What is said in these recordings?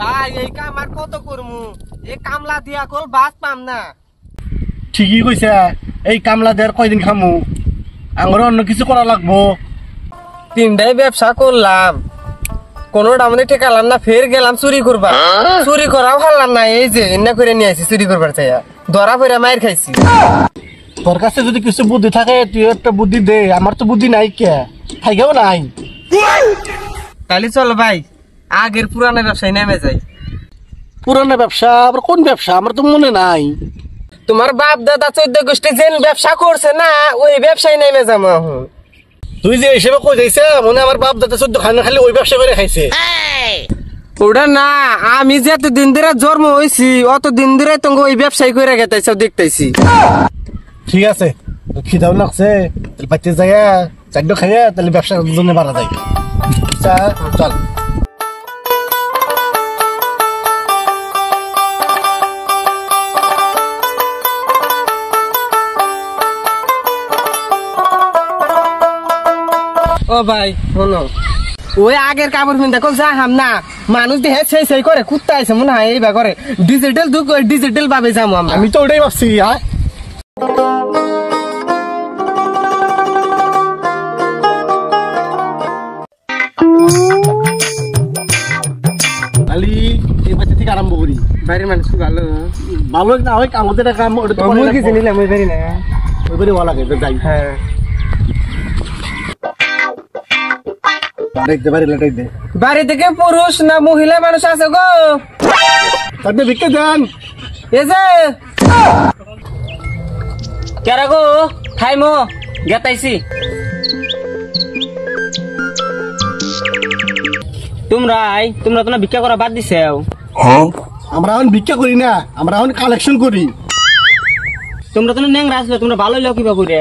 ভাই এই কাম আর কত করমু, এই কামলা দিয়া কল বাস পাম না। ঠিকই কইছে, এই কামলা দেয়ার কয়দিন খামু, আমার অন্য কিছু করা লাগবো। তিনটাই ব্যবসা করলাম, কোনোটা আমাদের ঠেকালাম না, ফের গেলাম চুরি করবা। চুরি করাও হারলাম না, এই যে এনে করে নিয়ে আসি চুরি করবার চাইয়া, ধরা ফেরা মায়ের খাইছি। তোর কাছে যদি কিছু বুদ্ধি থাকে তুই একটা বুদ্ধি দে, আমার তো বুদ্ধি নাই, কে থাকেও নাই। তাহলে চলো ভাই আগের পুরানো ব্যবসায় নেমে যাই। পুরানো ব্যবসা আবার কোন ব্যবসা, আমার তো মনে নাই। তোমার বাপ দাদা 14 গোষ্ঠী যে ব্যবসা করছে না, ওই ব্যবসায় নেমে যাবো এখন। তুই যে হিসেবে কই যাইছে, মনে আমার বাপ দাদা 14 খানা খালি ওই ব্যবসা করে খাইছে। ওটা না, আমি যে এতদিন ধরে জন্ম হয়েছি অতদিন ধরে তোমাকে ওই ব্যবসায় করে গেতেছি দেখতেছি। ঠিক আছে, খিদাও লাগছে, তাহলে বাচ্চা যাইয়া চারটো খাইয়া তাহলে ব্যবসার জন্য বাড়া যায়। চল ও ভাই শোনো, ওই আগের কাপড় পিন্ধা কল যাহাম না, মানুষ দেখে সেই করে কুত্তা আছে মনে হয় এইবার করে। ডিজিটাল যুগ, ডিজিটাল ভাবে যাবো আমরা। আমি তো ওটাই ভাবছি। থেকে আরম্ভ করি। বাইরের মানুষ ভালো ভালো না হয় আমাদের কাম কিছু নিলাম ওই বাড়ি না, ওই বাড়ি ভালো লাগে যাই। হ্যাঁ বাড়ি থেকে পুরুষ না মহিলা মানুষ আছে গো? তাদের ভিক্ষে দেন। এ যে কেরা গো, খাইমো গেতাইছি। তোমরা তো না ভিক্ষা করা বাদ দিছে। আমরা এখন ভিক্ষা করি না, আমরা এখন কালেকশন করি। তোমরা তো ন্যাংরা আসলে, তোমরা ভালো লোক কিবা করে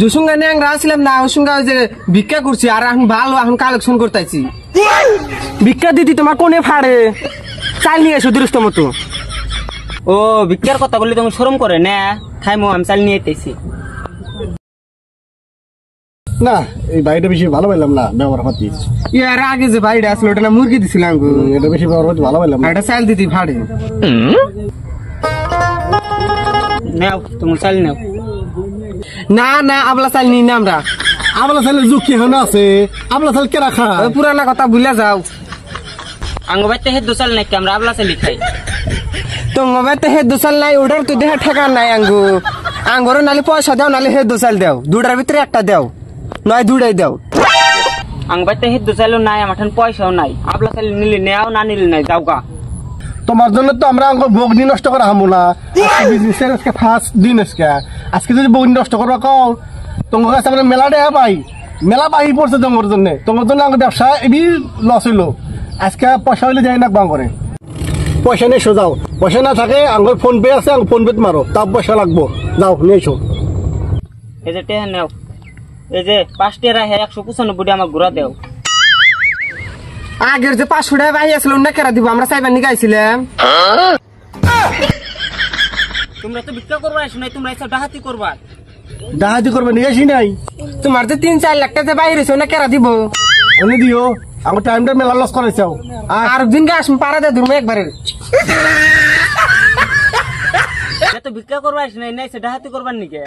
দুসুঙ্গা ন্যাংরা আসলাম না, ওই সঙ্গে যে ভিক্ষা করছি আর এখন ভালো এখন কালেকশন করতেছি। ভিক্ষা দিদি তোমার কোনে ফাড়ে চাল নিয়ে এসো দৃষ্ট মতো। ও ভিক্ষার কথা বললে তোমার শরম করে না? খাইমো আমি চাল নিয়ে এসেছি না। এই বাড়িটা বেশি ভালো পাইলাম না ব্যবহার পাতি। ইয়ার আগে যে বাড়িটা আসলো ওটা না মুরগি দিছিলাম, এটা বেশি ব্যবহার পাতি ভালো পাইলাম না। এটা চাল দিদি ফাড়ে নাও, তোমার চাল নাও। না না আবলা চাল নিই না আমরা। আবলা চালের যুগ কি এখন আছে? আবলা চাল কে রাখা? পুরানা কথা ভুলে যাও। আঙ্গ বাইতে হেদ চাল নাই, আমরা আবলা চালি খাই। তোমার বাইতে হেদ চাল নাই, ওটার তো দেহে ঠেকা নাই। আঙ্গুর নালে পয়সা দাও, নালে হেদ চাল দাও, দুটার ভিতরে একটা দাও, নয় দুটাই দাও। আঙ্গ বাইতে হেদ চালও নাই, আমার পয়সাও নাই। আবলা চাল নিলে নেও, না নিলে নাই, যাও গা। তোমার জন্য তো আমরা বগনি নষ্ট করা হামু না। আজকে ফার্স্ট দিন, আজকে যদি বগনি নষ্ট করবা কও, তোমার কাছে আমরা মেলা দেয়া পাই, মেলা বাহি পড়ছে তোমার জন্য। তোমার জন্য আমার ব্যবসা এবি লস হইলো। আজকে পয়সা হইলে যাই না বাং করে, পয়সা নিয়ে এসো যাও। পয়সা না থাকে আমার ফোন পে আছে, ফোন পে মারো, তাও পয়সা লাগবো, যাও নিয়ে এসো। এই যে টেহা নেও, এই যে 5 টেরা 195 আমার ঘুরা দেও। আগের যে 500 টাকা বাহি আসলো না কেরা দিব, আমরা চাইবার নিয়ে গাইছিলাম। তোমরা তো ভিক্ষা করবা আসো নাই, তোমরা এসব ডাহাতি করবা। ডাহাতি করবে নিয়ে আসি নাই। তোমার তো 3-4 লাখ টাকা বাহির হয়েছে না কেরা দিব? উনি দিও, আমার টাইমটা মেলা লস করেছাও। আর দিন গাছ পাড়া দে ধরবো একবারে। তো ভিক্ষা করবা আসো নাই, ডাহাতি করবার নিকে।